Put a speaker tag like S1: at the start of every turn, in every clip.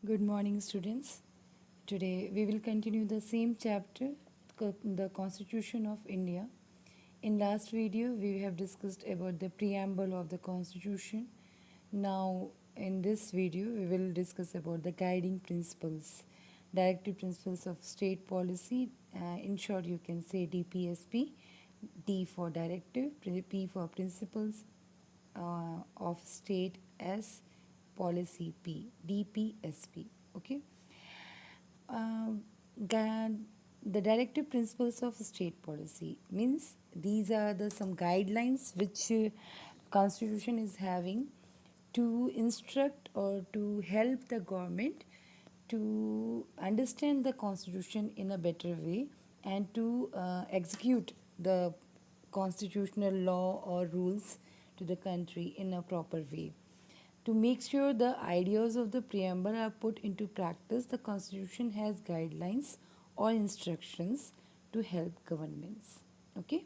S1: Good morning, students. Today we will continue the same chapter, the Constitution of India. In last video, we have discussed about the preamble of the Constitution. Now, in this video, we will discuss about the guiding principles, directive principles of state policy. In short, you can say DPSP. D for directive, P for principles of state, S policy P, DPSP. Okay. Um, gu- the directive principles of state policy means these are the some guidelines which constitution is having to instruct or to help the government to understand the constitution in a better way and to execute the constitutional law or rules to the country in a proper way. To make sure the ideas of the preamble are put into practice, the Constitution has guidelines or instructions to help governments. Okay?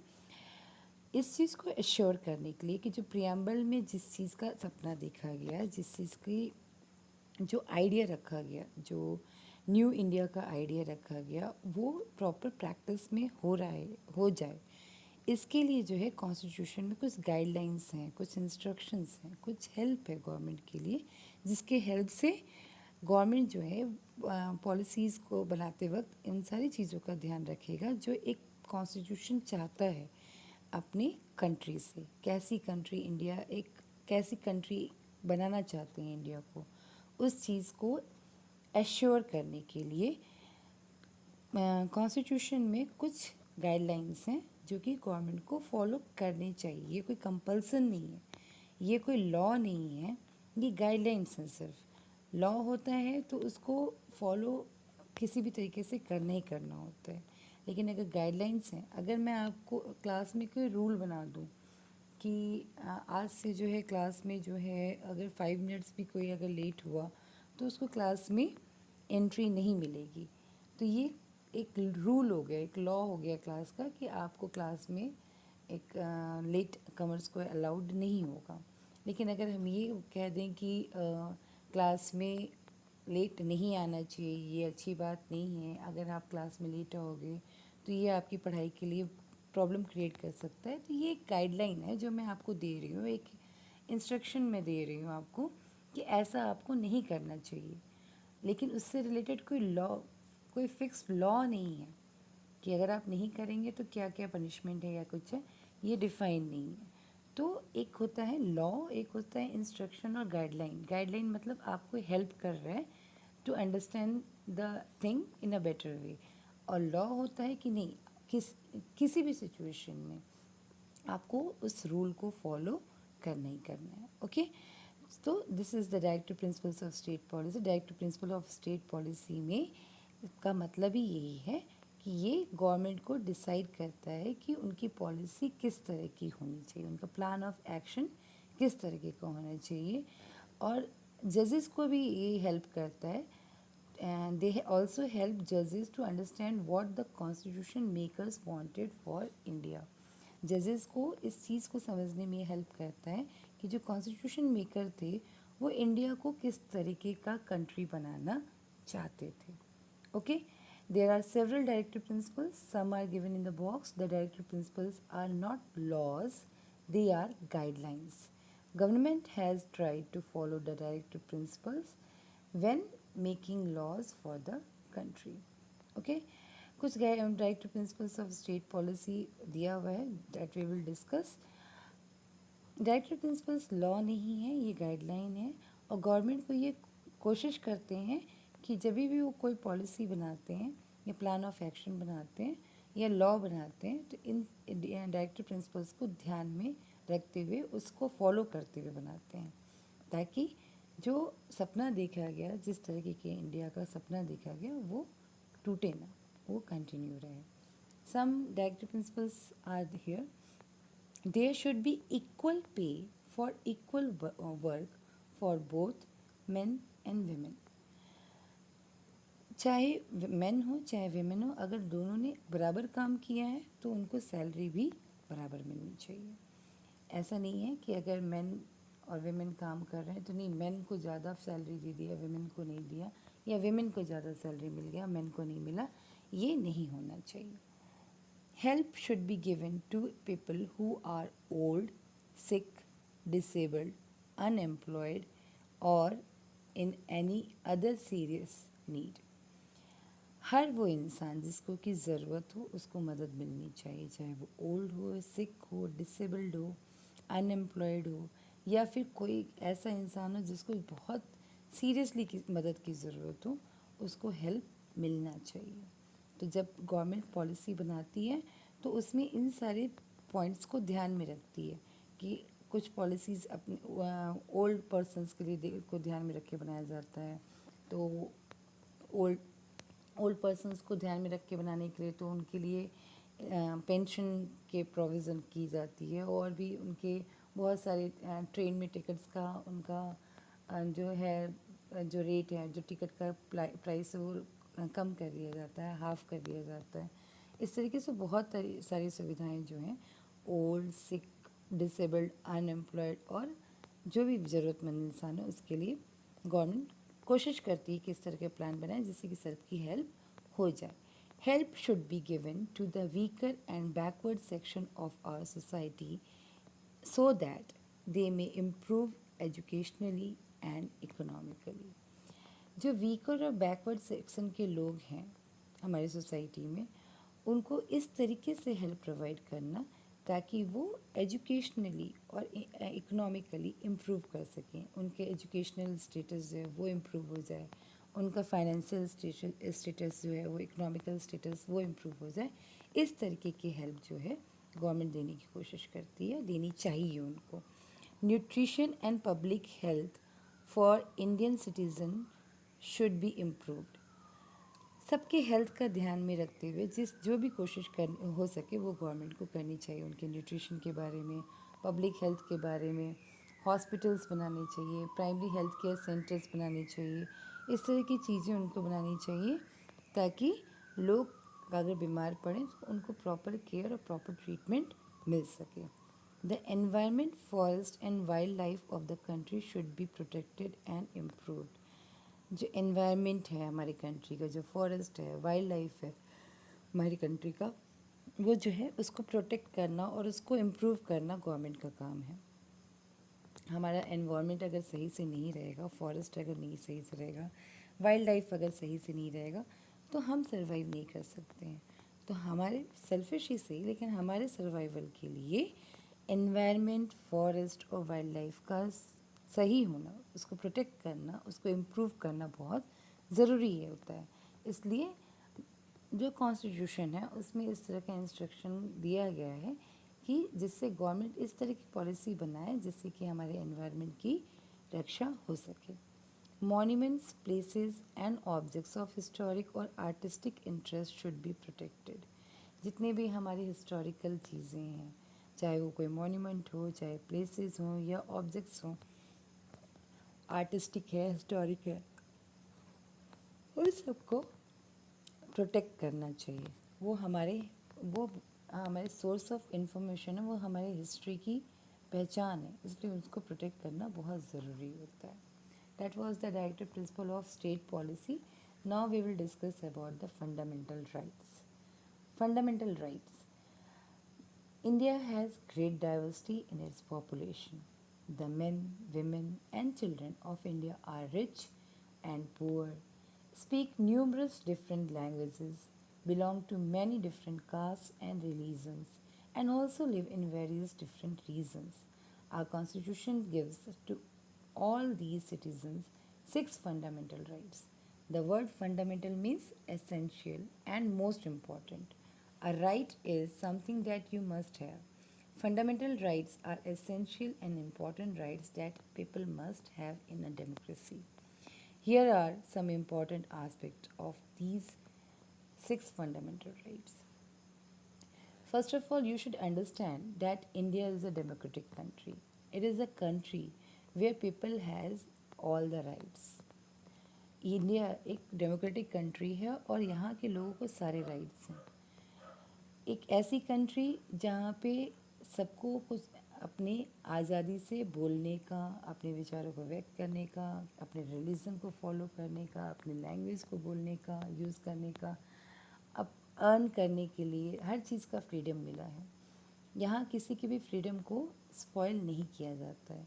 S1: इस चीज़ को assure करने के लिए कि जो preamble में जिस चीज़ का सपना देखा गया, जिस चीज़ की जो आइडिया रखा गया, जो न्यू इंडिया का आइडिया रखा गया, वो प्रॉपर प्रैक्टिस में हो रहा है, हो जाए, इसके लिए जो है कॉन्स्टिट्यूशन में कुछ गाइडलाइंस हैं, कुछ इंस्ट्रक्शंस हैं, कुछ हेल्प है गवर्नमेंट के लिए, जिसके हेल्प से गवर्नमेंट जो है पॉलिसीज़ को बनाते वक्त इन सारी चीज़ों का ध्यान रखेगा जो एक कॉन्स्टिट्यूशन चाहता है अपनी कंट्री से। कैसी कंट्री इंडिया, एक कैसी कंट्री बनाना चाहते हैं इंडिया को, उस चीज़ को एश्योर करने के लिए कॉन्स्टिट्यूशन में कुछ गाइडलाइंस हैं जो कि गवर्नमेंट को फॉलो करनी चाहिए। ये कोई कंपल्सन नहीं है, ये कोई लॉ नहीं है, ये गाइडलाइंस हैं सिर्फ। लॉ होता है तो उसको फॉलो किसी भी तरीके से करना ही करना होता है, लेकिन अगर गाइडलाइंस हैं, अगर मैं आपको क्लास में कोई रूल बना दूँ कि आज से जो है क्लास में जो है अगर 5 मिनट्स भी कोई अगर लेट हुआ तो उसको क्लास में एंट्री नहीं मिलेगी, तो ये एक रूल हो गया, एक लॉ हो गया क्लास का कि आपको क्लास में एक लेट कमर्स को अलाउड नहीं होगा। लेकिन अगर हम ये कह दें कि क्लास में लेट नहीं आना चाहिए, ये अच्छी बात नहीं है, अगर आप क्लास में लेट आओगे तो ये आपकी पढ़ाई के लिए प्रॉब्लम क्रिएट कर सकता है, तो ये एक गाइडलाइन है जो मैं आपको दे रही हूँ, एक इंस्ट्रक्शन मैं दे रही हूँ आपको कि ऐसा आपको नहीं करना चाहिए। लेकिन उससे रिलेटेड कोई लॉ, कोई फिक्स लॉ नहीं है कि अगर आप नहीं करेंगे तो क्या क्या पनिशमेंट है या कुछ है, ये डिफाइन नहीं है। तो एक होता है लॉ, एक होता है इंस्ट्रक्शन और गाइडलाइन। गाइडलाइन मतलब आपको हेल्प कर रहा है to understand the thing in a better way, और लॉ होता है कि नहीं, किसी भी सिचुएशन में आपको उस रूल को फॉलो करना ही करना है। ओके, तो this is the directive principles of state policy. Directive principle of state policy में इसका मतलब ही यही है कि ये गवर्नमेंट को डिसाइड करता है कि उनकी पॉलिसी किस तरह की होनी चाहिए, उनका प्लान ऑफ एक्शन किस तरीके का होना चाहिए, और जजेस को भी ये हेल्प करता है, and they also help judges to understand what the constitution makers wanted for India. जजेस को इस चीज़ को समझने में हेल्प करता है कि जो कॉन्स्टिट्यूशन मेकर थे वो इंडिया को किस तरीके का कंट्री बनाना चाहते थे। Okay, there are several directive principles, some are given in the box. The directive principles are not laws, they are guidelines. Government has tried to follow the directive principles when making laws for the country. Okay, कुछ directive principles of state policy दिया हुआ है that we will discuss. Directive principles law नहीं है, ये guideline है, और government को ये कोशिश करते हैं कि जब भी वो कोई पॉलिसी बनाते हैं या प्लान ऑफ एक्शन बनाते हैं या लॉ बनाते हैं तो इन डायरेक्टिव प्रिंसिपल्स को ध्यान में रखते हुए उसको फॉलो करते हुए बनाते हैं, ताकि जो सपना देखा गया, जिस तरीके के इंडिया का सपना देखा गया, वो टूटे ना, वो कंटिन्यू रहे। Some directive principles are here. There should be equal pay for equal work for both men and women. चाहे मेन हो चाहे वीमेन हो, अगर दोनों ने बराबर काम किया है तो उनको सैलरी भी बराबर मिलनी चाहिए। ऐसा नहीं है कि अगर मेन और विमेन काम कर रहे हैं तो नहीं मेन को ज़्यादा सैलरी दे दिया विमेन को नहीं दिया, या विमेन को ज़्यादा सैलरी मिल गया मेन को नहीं मिला, ये नहीं होना चाहिए. Help should be given to people who are old, sick, disabled, unemployed, or in any other serious need. हर वो इंसान जिसको की ज़रूरत हो उसको मदद मिलनी चाहिए, चाहे वो ओल्ड हो, सिक हो, डिसेबल्ड हो, अनएम्प्लॉयड हो, या फिर कोई ऐसा इंसान हो जिसको बहुत सीरियसली की मदद की ज़रूरत हो, उसको हेल्प मिलना चाहिए. तो जब गवर्नमेंट पॉलिसी बनाती है तो उसमें इन सारे पॉइंट्स को ध्यान में रखती है कि कुछ पॉलिसीज़ अपने ओल्ड पर्सनस के लिए को ध्यान में रख के बनाया जाता है. तो ओल्ड ओल्ड पर्सनस को ध्यान में रख के बनाने के लिए तो उनके लिए पेंशन के प्रोविज़न की जाती है, और भी उनके बहुत सारे ट्रेन में टिकट्स का उनका जो है जो रेट है, जो टिकट का प्राइस है वो कम कर दिया जाता है, हाफ़ कर दिया जाता है. इस तरीके से बहुत सारी सुविधाएं जो हैं ओल्ड, सिक, डिसेबल्ड, अनएम्प्लॉयड और जो भी ज़रूरतमंद इंसान है उसके लिए गवर्नमेंट कोशिश करती है कि इस तरह के प्लान बनाए जिससे कि सबकी हेल्प हो जाए. Help should be given to the weaker and backward section of our society so that they may improve educationally and economically. जो वीकर और बैकवर्ड सेक्शन के लोग हैं हमारी सोसाइटी में, उनको इस तरीके से हेल्प प्रोवाइड करना ताकि वो एजुकेशनली और इकोनॉमिकली इम्प्रूव कर सकें, उनके एजुकेशनल स्टेटस जो है वो इम्प्रूव हो जाए, उनका फाइनेंशियल स्टेटस जो है वो इकोनॉमिकल स्टेटस वो इम्प्रूव हो जाए. इस तरीके की हेल्प जो है गवर्नमेंट देने की कोशिश करती है, देनी चाहिए उनको. Nutrition and public health for Indian citizen should be improved. सबके हेल्थ का ध्यान में रखते हुए जो भी कोशिश कर हो सके वो गवर्नमेंट को करनी चाहिए. उनके न्यूट्रिशन के बारे में, पब्लिक हेल्थ के बारे में हॉस्पिटल्स बनाने चाहिए, प्राइमरी हेल्थ केयर सेंटर्स बनाने चाहिए. इस तरह की चीज़ें उनको बनानी चाहिए ताकि लोग अगर बीमार पड़ें तो उनको प्रॉपर केयर और प्रॉपर ट्रीटमेंट मिल सके. The environment, forest and wild life of the country should be protected and improved. जो एनवायरनमेंट है हमारी कंट्री का, जो फॉरेस्ट है, वाइल्ड लाइफ है हमारी कंट्री का, वो जो है उसको प्रोटेक्ट करना और उसको इम्प्रूव करना गवर्नमेंट का काम है. हमारा एनवायरनमेंट अगर सही से नहीं रहेगा, फॉरेस्ट अगर नहीं सही से रहेगा, वाइल्ड लाइफ अगर सही से नहीं रहेगा तो हम सर्वाइव नहीं कर सकते हैं. तो हमारे सेल्फिश ही सही लेकिन हमारे सर्वाइवल के लिए एनवायरनमेंट, फॉरेस्ट और वाइल्ड लाइफ का सही होना, उसको प्रोटेक्ट करना, उसको इम्प्रूव करना बहुत ज़रूरी है होता है. इसलिए जो कॉन्स्टिट्यूशन है उसमें इस तरह का इंस्ट्रक्शन दिया गया है कि जिससे गवर्नमेंट इस तरह की पॉलिसी बनाए जिससे कि हमारे एनवायरनमेंट की रक्षा हो सके. Monuments, places and objects of historic और artistic interest should be protected. जितने भी हमारी हिस्टोरिकल चीज़ें हैं, चाहे वो कोई मॉन्यूमेंट हो, चाहे प्लेसेस हों या ऑब्जेक्ट्स हों, आर्टिस्टिक है, हिस्टोरिक है, उन सबको प्रोटेक्ट करना चाहिए. वो हमारे सोर्स ऑफ इंफॉर्मेशन है, वो हमारे हिस्ट्री की पहचान है, इसलिए उसको प्रोटेक्ट करना बहुत ज़रूरी होता है. That was the directive principle of state policy. Now we will discuss about the fundamental rights. Fundamental rights. India has great diversity in its population. The men, women, and children of India are rich and poor, speak numerous different languages, belong to many different castes and religions, and also live in various different regions. Our constitution gives to all these citizens 6 fundamental rights. The word fundamental means essential and most important. A right is something that you must have. Fundamental rights are essential and important rights that people must have in a democracy. Here are some important aspects of these 6 fundamental rights. First of all, you should understand that India is a democratic country. It is a country where people has all the rights. India एक democratic country है और यहाँ के लोगों को सारे rights हैं. एक ऐसी कंट्री जहाँ पे सबको कुछ अपनी आज़ादी से बोलने का, अपने विचारों को व्यक्त करने का, अपने रिलीजन को फॉलो करने का, अपनी लैंग्वेज को बोलने का, यूज़ करने का, अब अर्न करने के लिए हर चीज़ का फ्रीडम मिला है। यहाँ किसी की भी फ्रीडम को स्पॉइल नहीं किया जाता है,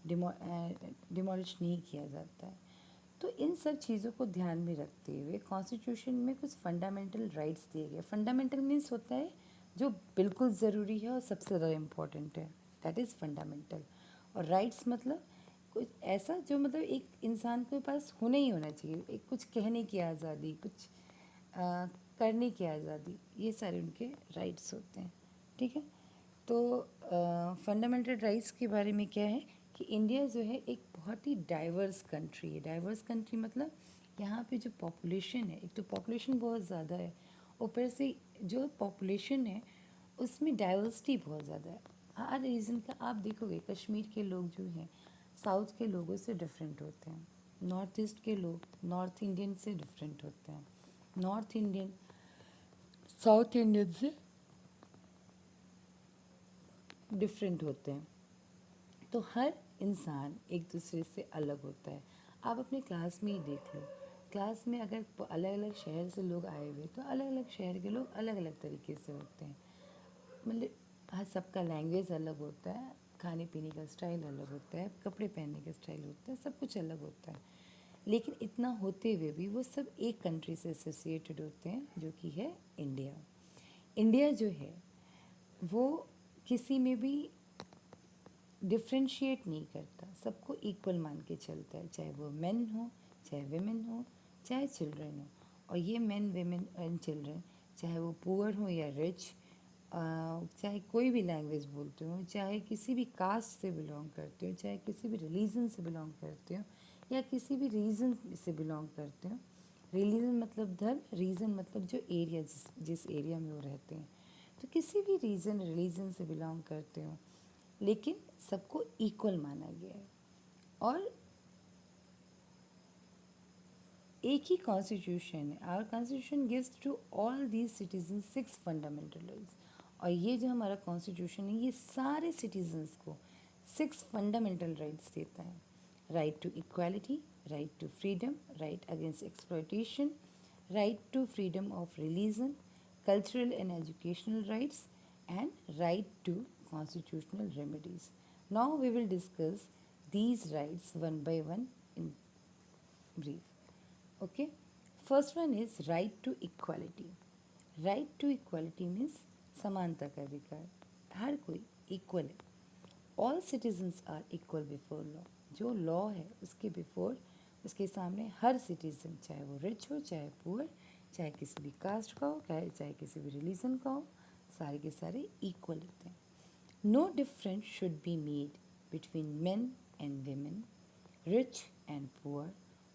S1: डिमोलिश नहीं किया जाता है। तो इन सब चीज़ों को ध्यान में रखते हुए कॉन्स्टिट्यूशन में कुछ फंडामेंटल राइट्स दिए गए। फंडामेंटल मीन्स होता है जो बिल्कुल ज़रूरी है और सबसे ज़्यादा इम्पोर्टेंट है, दैट इज़ फंडामेंटल। और राइट्स मतलब कुछ ऐसा जो मतलब एक इंसान के पास होना ही होना चाहिए, एक कुछ कहने की आज़ादी, कुछ करने की आज़ादी, ये सारे उनके राइट्स होते हैं। ठीक है, तो फंडामेंटल राइट्स के बारे में क्या है कि इंडिया जो है एक बहुत ही डाइवर्स कंट्री है। डाइवर्स कंट्री मतलब यहाँ पे जो पॉपुलेशन है, एक तो पॉपुलेशन बहुत ज़्यादा है, ऊपर से जो पॉपुलेशन है उसमें डाइवर्सिटी बहुत ज़्यादा है। हर रीज़न का आप देखोगे, कश्मीर के लोग जो हैं साउथ के लोगों से डिफरेंट होते हैं, नॉर्थ ईस्ट के लोग नॉर्थ इंडियन से डिफरेंट होते हैं, नॉर्थ इंडियन साउथ इंडियन से डिफरेंट होते हैं। तो हर इंसान एक दूसरे से अलग होता है। आप अपने क्लास में ही देख लो, क्लास में अगर अलग अलग शहर से लोग आए हुए तो अलग अलग शहर के लोग अलग अलग तरीके से होते हैं। मतलब हर सबका लैंग्वेज अलग होता है, खाने पीने का स्टाइल अलग होता है, कपड़े पहनने का स्टाइल होता है, सब कुछ अलग होता है। लेकिन इतना होते हुए भी वो सब एक कंट्री से एसोसिएटेड होते हैं, जो कि है इंडिया। इंडिया जो है वो किसी में भी डिफ्रेंशिएट नहीं करता, सबको इक्वल मान के चलता है, चाहे वो मेन हो, चाहे वेमेन हो, चाहे चिल्ड्रन हो। और ये मेन वेमेन एंड चिल्ड्रन, चाहे वो पुअर हो या रिच, चाहे कोई भी लैंग्वेज बोलते हो, चाहे किसी भी कास्ट से बिलोंग करते हो, चाहे किसी भी रिलीजन से बिलोंग करते हो, या किसी भी रीजन से बिलोंग करते हो। रिलीजन मतलब धर्म, रीजन मतलब जो एरिया जिस एरिया में वो रहते हैं। तो किसी भी रीजन रिलीजन से बिलोंग करते हो, लेकिन सबको इक्वल माना गया है। और एक ही कॉन्स्टिट्यूशन है। Our constitution gives to all these citizen 6 fundamental rights. और ये जो हमारा कॉन्स्टिट्यूशन है ये सारे सिटीजन्स को 6 फंडामेंटल राइट्स देता है। Right to equality, right to freedom, right against exploitation, right to freedom of religion, cultural and educational rights, and right to constitutional remedies. Now we will discuss these rights one by one in brief. Okay, first one is right to equality. Right to equality means समानता का अधिकार, हर कोई equal है। All citizens are equal before law. जो law है उसके before, उसके सामने हर सिटीजन, चाहे वो रिच हो, चाहे पुअर, चाहे किसी भी कास्ट का हो, चाहे किसी भी रिलीजन का हो, सारे के सारे इक्वल होते हैं। No difference should be made between men and women, rich and poor,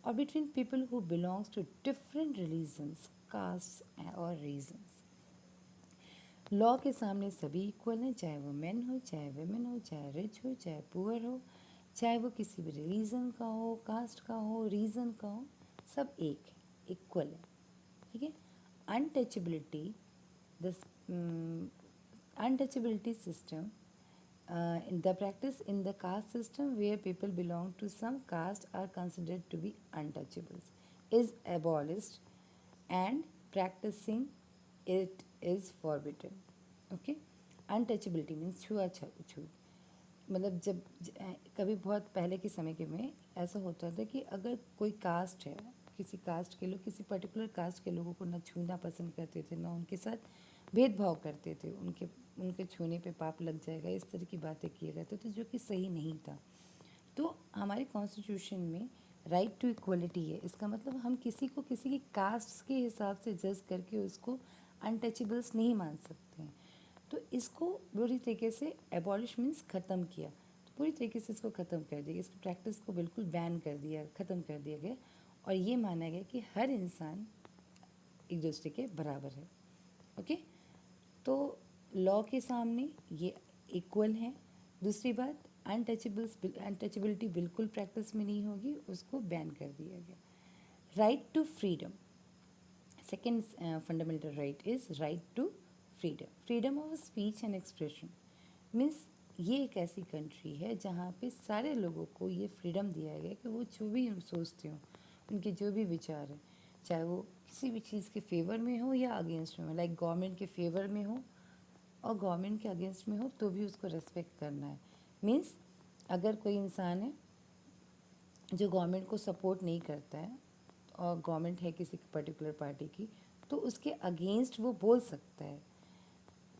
S1: or between people who belongs to different religions, castes or reasons. Law के सामने सभी इक्वल हैं, चाहे वो मेन हो, चाहे वेमेन हो, चाहे रिच हो, चाहे पुअर हो, चाहे वो किसी भी रिलीजन का हो, कास्ट का हो, रीजन का हो, सब एक है, इक्वल है। ठीक है। Untouchability, the untouchability system, in the practice in the caste system where people belong to some caste are considered to be untouchables, is abolished and practicing it is forbidden. Okay, untouchability means छूआछूत। मतलब जब कभी बहुत पहले के समय के में ऐसा होता था कि अगर कोई कास्ट है, किसी कास्ट के लोग किसी पर्टिकुलर कास्ट के लोगों को ना छूना पसंद करते थे, ना उनके साथ भेदभाव करते थे, उनके छूने पे पाप लग जाएगा, इस तरह की बातें किए करते थे, जो कि सही नहीं था। तो हमारे कॉन्स्टिट्यूशन में राइट टू इक्वलिटी है। इसका मतलब हम किसी को किसी की कास्ट के हिसाब से जज करके उसको अनटचेबल्स नहीं मान सकते हैं। तो इसको पूरी तरीके से एबॉलिश मीन्स ख़त्म किया, तो पूरी तरीके से इसको ख़त्म कर दिया, इसकी प्रैक्टिस को बिल्कुल बैन कर दिया, ख़त्म कर दिया गया। और ये माना गया कि हर इंसान एक दूसरे के बराबर है। ओके, तो लॉ के सामने ये इक्वल हैं। दूसरी बात, अनटचेबिलिटी बिल्कुल प्रैक्टिस में नहीं होगी, उसको बैन कर दिया गया। Right to freedom, second fundamental right is right to freedom. Freedom of speech and expression means ये एक ऐसी कंट्री है जहाँ पे सारे लोगों को ये फ्रीडम दिया गया है कि वो जो भी सोचते हो, उनके जो भी विचार हैं, चाहे वो किसी भी चीज़ के फेवर में हो या अगेंस्ट में हो, लाइक गवर्नमेंट के फेवर में हो और गवर्नमेंट के अगेंस्ट में हो तो भी उसको रेस्पेक्ट करना है। मीन्स अगर कोई इंसान है जो गवर्नमेंट को सपोर्ट नहीं करता है और गवर्नमेंट है किसी पर्टिकुलर पार्टी की, तो उसके अगेंस्ट वो बोल सकता है।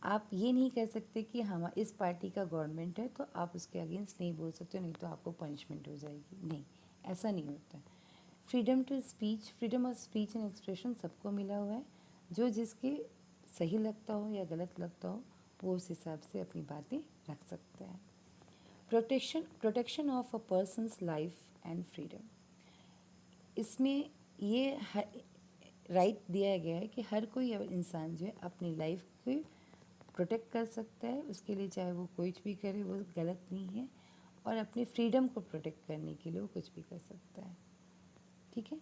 S1: आप ये नहीं कह सकते कि हम इस पार्टी का गवर्नमेंट है तो आप उसके अगेंस्ट नहीं बोल सकते, नहीं तो आपको पनिशमेंट हो जाएगी। नहीं, ऐसा नहीं होता है। Freedom to speech, freedom of speech and expression सबको मिला हुआ है। जो जिसके सही लगता हो या गलत लगता हो वो उस हिसाब से अपनी बातें रख सकता है। Protection of a person's life and freedom, इसमें ये राइट दिया गया है कि हर कोई इंसान जो है अपनी लाइफ को प्रोटेक्ट कर सकता है, उसके लिए चाहे वो कुछ भी करे वो गलत नहीं है, और अपनी फ्रीडम को प्रोटेक्ट करने के लिए वो कुछ भी कर सकता है। ठीक है,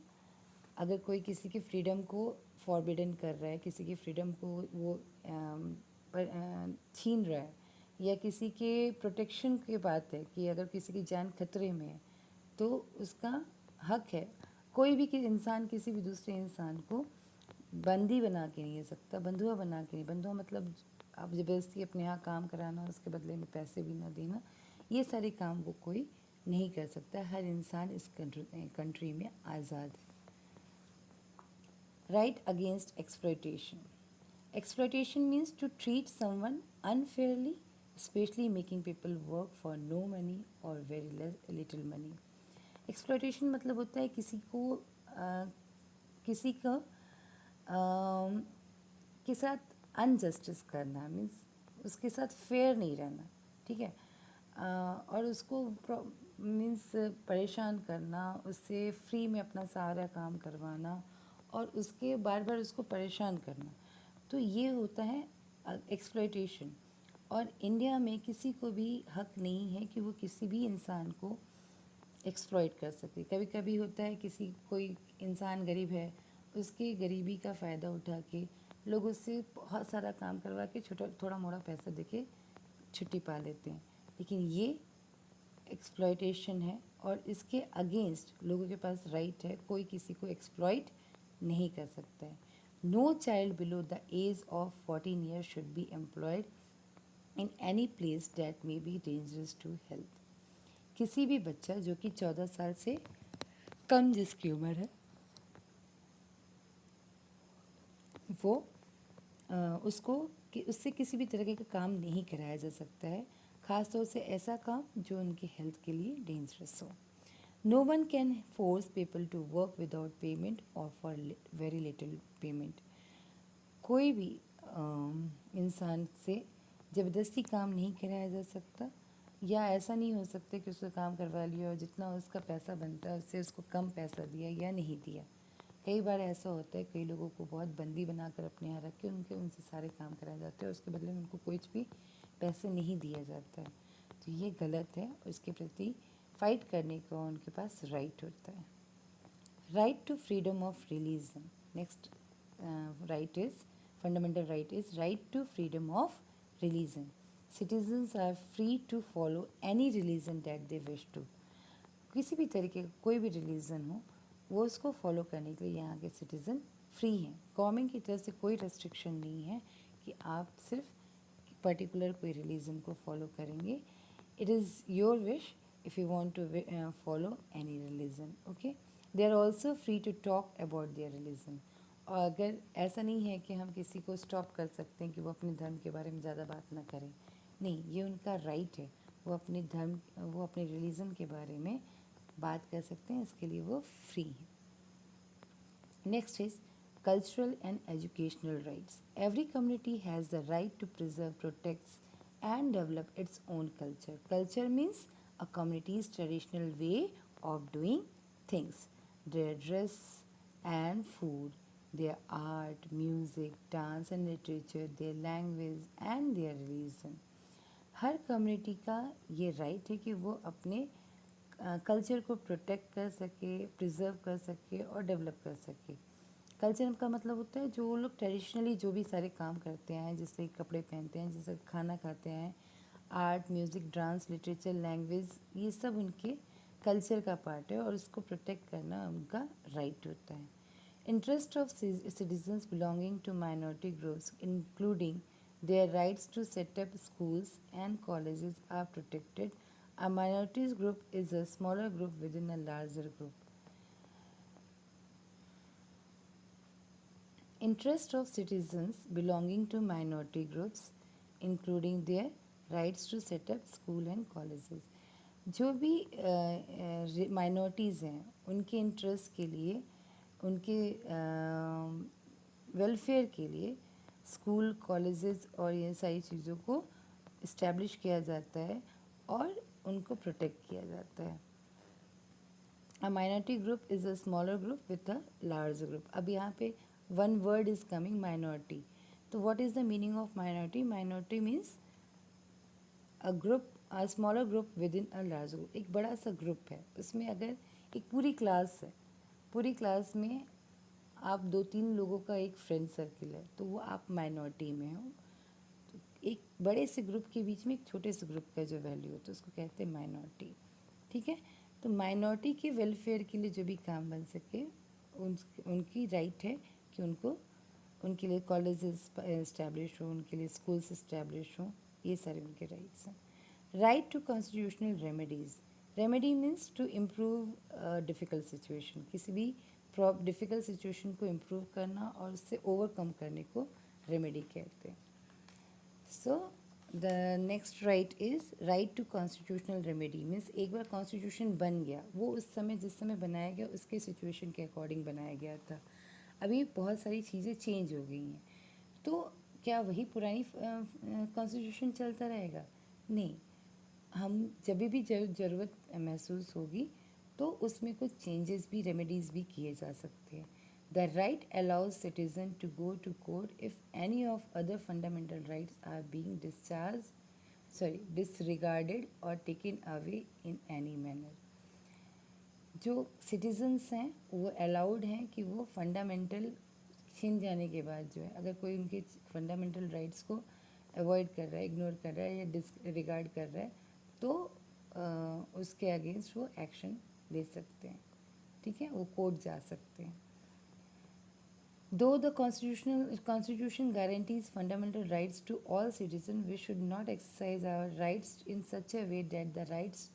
S1: अगर कोई किसी की फ्रीडम को फॉरबिडन कर रहा है, किसी की फ्रीडम को वो छीन रहा है, या किसी के प्रोटेक्शन की बात है कि अगर किसी की जान खतरे में है तो उसका हक है। कोई भी इंसान किसी भी दूसरे इंसान को बंदी बना के नहीं रह सकता, बंधुआ बना के नहीं। बंधुआ मतलब आप ज़बरदस्ती अपने यहाँ काम कराना, उसके बदले में पैसे भी ना देना, ये सारे काम वो कोई नहीं कर सकता। हर इंसान इस कंट्री में आज़ाद है। Right against exploitation, exploitation means to treat someone unfairly, especially making people work for no money or very little money. exploitation मतलब होता है किसी को के साथ अनजस्टिस करना, मीन्स उसके साथ फेयर नहीं रहना। ठीक है, और उसको मीन्स परेशान करना, उससे फ्री में अपना सारा काम करवाना और उसके बार बार उसको परेशान करना, तो ये होता है एक्सप्लॉयटेशन। और इंडिया में किसी को भी हक नहीं है कि वो किसी भी इंसान को एक्सप्लॉयट कर सके। कभी कभी होता है कोई इंसान गरीब है, उसकी गरीबी का फ़ायदा उठा के लोग उससे बहुत सारा काम करवा के छोटा थोड़ा मोड़ा पैसा देके छुट्टी पा लेते हैं, लेकिन ये एक्सप्लॉयटेशन है और इसके अगेंस्ट लोगों के पास राइट है, कोई किसी को एक्सप्लॉयट नहीं कर सकता है। No child below the age of 14 year should be employed in any place that may be dangerous to health. किसी भी बच्चा जो कि 14 साल से कम जिसकी उम्र है वो उससे किसी भी तरह का काम नहीं कराया जा सकता है, ख़ास तौर से ऐसा काम जो उनके हेल्थ के लिए डेंजरस हो। No one can force people to work without payment और फॉर वेरी लिटिल पेमेंट। कोई भी इंसान से ज़बरदस्ती काम नहीं कराया जा सकता, या ऐसा नहीं हो सकता कि उसका काम करवा लिया और जितना उसका पैसा बनता है उससे उसको कम पैसा दिया या नहीं दिया। कई बार ऐसा होता है, कई लोगों को बहुत बंदी बनाकर अपने यहाँ रख के उनसे सारे काम कराए जाते हैं और उसके बदले में उनको कुछ भी पैसे नहीं दिया जाता है, तो ये गलत है और इसके प्रति फ़ाइट करने का उनके पास राइट होता है। Right to freedom of religion, next right is fundamental right is right to freedom of religion. Citizens are free to follow any religion that they wish to. किसी भी तरीके का कोई भी रिलीजन हो वो उसको फॉलो करने के लिए यहाँ के सिटीज़न फ्री हैं। गवर्नमेंट की तरफ से कोई रेस्ट्रिक्शन नहीं है कि आप सिर्फ पर्टिकुलर कोई रिलीजन को फॉलो करेंगे। It is your wish if you want to follow any religion, okay. They are also free to talk about their religion. और अगर ऐसा नहीं है कि हम किसी को स्टॉप कर सकते हैं कि वो अपने धर्म के बारे में ज़्यादा बात ना करें, नहीं, ये उनका राइट है। वो अपने रिलीजन के बारे में बात कर सकते हैं, इसके लिए वो फ्री हैं। Next is cultural and educational rights. Every community has the right to preserve, protect, and develop its own culture. Culture means a community's traditional way of doing things, their dress and food, their art, music, dance and literature, their language and their religion. Her community का ये right है कि वो अपने culture को protect कर सके, preserve कर सके और डेवलप कर सके। कल्चर का मतलब होता है जो लोग ट्रेडिशनली जो भी सारे काम करते हैं, जैसे कपड़े पहनते हैं, जैसे खाना खाते हैं, art, music, dance, literature, language, ये सब उनके कल्चर का पार्ट है और उसको प्रोटेक्ट करना उनका राइट होता है. Interest of citizens belonging to minority groups, including their rights to set up schools and colleges, are protected. A minorities group is a smaller group within a larger group. Interest of citizens belonging to minority groups, including their rights to set up school and colleges. जो भी minorities हैं उनके interest के लिए, उनके welfare के लिए school, colleges और ये सारी चीज़ों को इस्टेब्लिश किया जाता है और उनको प्रोटेक्ट किया जाता है. A minority group is a smaller group with a larger group. अब यहाँ पे one word is coming minority. तो what is the meaning of minority? Minority means a group, a smaller group within a larger group. एक बड़ा सा group है, उसमें अगर एक पूरी क्लास है, पूरी क्लास में आप 2-3 लोगों का एक फ्रेंड सर्किल है, तो वो आप माइनॉरिटी में हो. तो एक बड़े से ग्रुप के बीच में एक छोटे से ग्रुप का जो वैल्यू होता है उसको कहते हैं माइनॉरिटी. ठीक है. तो माइनॉरिटी के वेलफेयर के लिए जो भी काम बन सके उनकी राइट है कि उनको, उनके लिए कॉलेजेस इस्टेब्लिश हो, उनके लिए स्कूल्स इस्टेब्लिश हो, ये सारे उनके राइट्स हैं. Right to constitutional remedies. Remedy means to improve difficult situation. किसी भी डिफ़िकल्ट सिचुएशन को इम्प्रूव करना और उससे ओवरकम करने को रेमेडी कहते हैं. So the next right is right to constitutional remedy. Means एक बार कॉन्स्टिट्यूशन बन गया, वो उस समय जिस समय बनाया गया उसके सिचुएशन के अकॉर्डिंग बनाया गया था. अभी बहुत सारी चीज़ें चेंज हो गई हैं, तो क्या वही पुरानी कॉन्स्टिट्यूशन चलता रहेगा? नहीं. हम जब भी ज़रूरत महसूस होगी तो उसमें कुछ चेंजेस भी, रेमेडीज़ भी किए जा सकते हैं. The right allows citizen to go to court if any of other fundamental rights are being disregarded or taken away in any manner. जो सिटीजन्स हैं वो अलाउड हैं कि वो फंडामेंटल छीन जाने के बाद जो है, अगर कोई उनके फंडामेंटल राइट्स को अवॉइड कर रहा है, इग्नोर कर रहा है या डिसरिगार्ड कर रहा है, तो उसके अगेंस्ट वो एक्शन ले सकते हैं. ठीक है, वो कोर्ट जा सकते हैं. Though the Constitution guarantees fundamental rights to all citizens, we should not exercise our rights in such a way that the rights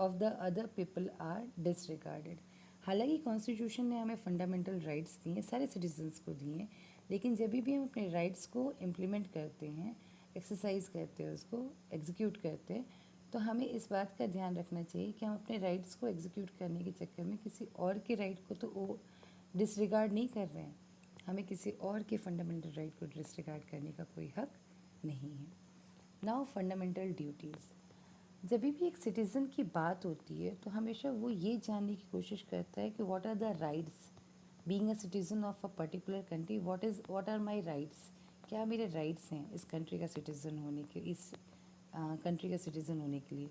S1: of the other people are disregarded. हालांकि कॉन्स्टिट्यूशन ने हमें फंडामेंटल राइट्स दिए हैं, सारे citizens को दिए हैं, लेकिन जब भी हम अपने राइट्स को इम्प्लीमेंट करते हैं, एक्सरसाइज करते हैं, उसको एग्जीक्यूट करते हैं, तो हमें इस बात का ध्यान रखना चाहिए कि हम अपने राइट्स को एग्जीक्यूट करने के चक्कर में किसी और के राइट को तो वो डिसरिगार्ड नहीं कर रहे हैं. हमें किसी और के फंडामेंटल राइट को डिसरिगार्ड करने का कोई हक नहीं है. Now fundamental duties. जब भी एक सिटीज़न की बात होती है तो हमेशा वो ये जानने की कोशिश करता है कि what are the rights, being a citizen of a particular country, what are my rights. क्या मेरे राइट्स हैं इस कंट्री का सिटीज़न होने के, इस कंट्री का सिटीज़न होने के लिए.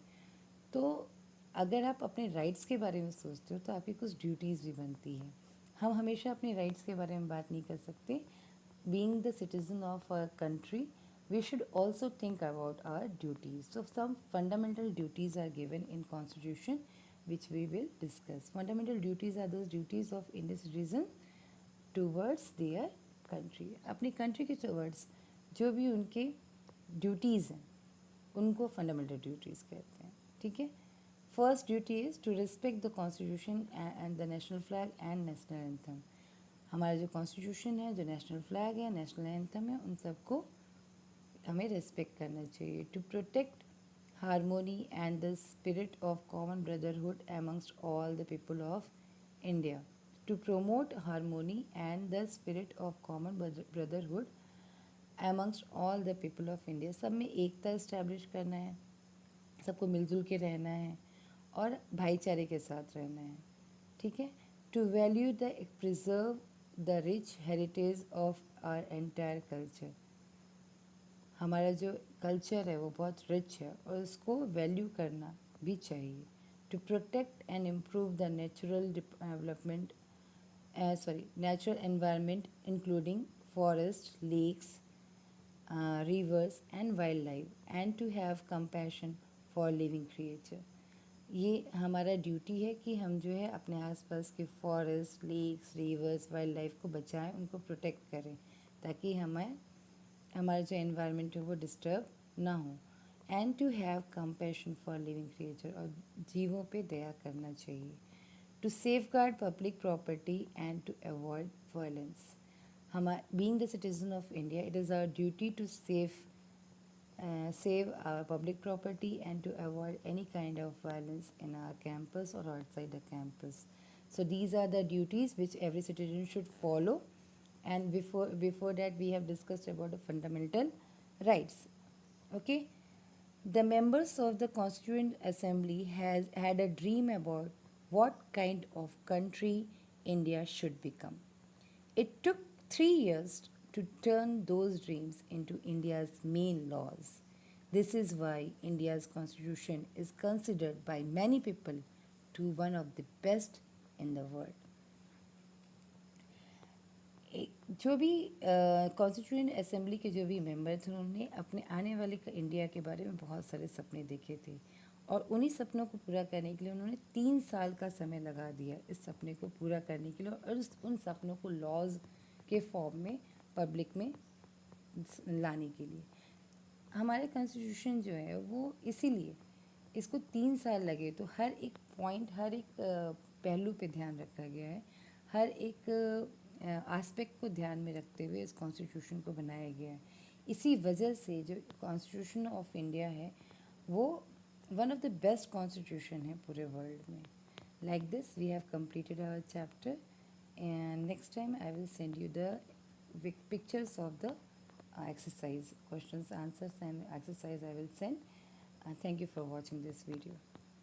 S1: तो अगर आप अपने राइट्स के बारे में सोचते हो तो आपकी कुछ ड्यूटीज़ भी बनती हैं. हम हमेशा अपने राइट्स के बारे में बात नहीं कर सकते. Being the citizen of a country, we should also think about our duties. So some fundamental duties are given in Constitution which we will discuss. Fundamental duties are those duties of Indian citizens towards their country. अपनी country के towards जो भी उनके duties हैं उनको fundamental duties कहते हैं. ठीक है. First duty is to respect the Constitution and the national flag and national anthem. हमारा जो Constitution है, जो national flag है, national anthem है, उन सबको हमें रेस्पेक्ट करना चाहिए. To protect harmony and the spirit of common brotherhood amongst all the people of India. To promote harmony and the spirit of common brotherhood amongst all the people of India. सब में एकता establish करना है, सबको मिलजुल के रहना है और भाईचारे के साथ रहना है. ठीक है. To value the preserve the rich heritage of our entire culture. हमारा जो कल्चर है वो बहुत रिच है और उसको वैल्यू करना भी चाहिए. To protect and improve the natural development natural environment including forest, lakes, rivers and wildlife, and to have compassion for living creature. ये हमारा ड्यूटी है कि हम जो है अपने आसपास के forest, lakes, rivers, wild life को बचाएं, उनको प्रोटेक्ट करें, ताकि हमारा जो एनवायरनमेंट है वो डिस्टर्ब ना हो. And to have compassion for living creature, और जीवों पे दया करना चाहिए. To safeguard public property and to avoid violence. Being the citizen of India, it is our duty to save our public property and to avoid any kind of violence in our campus or outside the campus. So these are the duties which every citizen should follow. And before that, we have discussed about the fundamental rights. Okay, the members of the Constituent Assembly has had a dream about what kind of country India should become. It took 3 years to turn those dreams into India's main laws. This is why India's constitution is considered by many people to one of the best in the world. जो भी constituent assembly के जो भी member थे, उन्होंने अपने आने वाले इंडिया के बारे में बहुत सारे सपने देखे थे, और उन्हीं सपनों को पूरा करने के लिए उन्होंने 3 साल का समय लगा दिया इस सपने को पूरा करने के लिए, और उन सपनों को लॉज के फॉर्म में पब्लिक में लाने के लिए. हमारे कॉन्स्टिट्यूशन जो है वो इसीलिए इसको 3 साल लगे, तो हर एक पॉइंट, हर एक पहलू पे ध्यान रखा गया है, हर एक एस्पेक्ट को ध्यान में रखते हुए इस कॉन्स्टिट्यूशन को बनाया गया है. इसी वजह से जो कॉन्स्टिट्यूशन ऑफ इंडिया है वो one of the best constitution है पूरे वर्ल्ड में. Like this we have completed our chapter, and next time I will send you the pictures of the exercise, questions, answers and exercise I will send. Thank you for watching this video.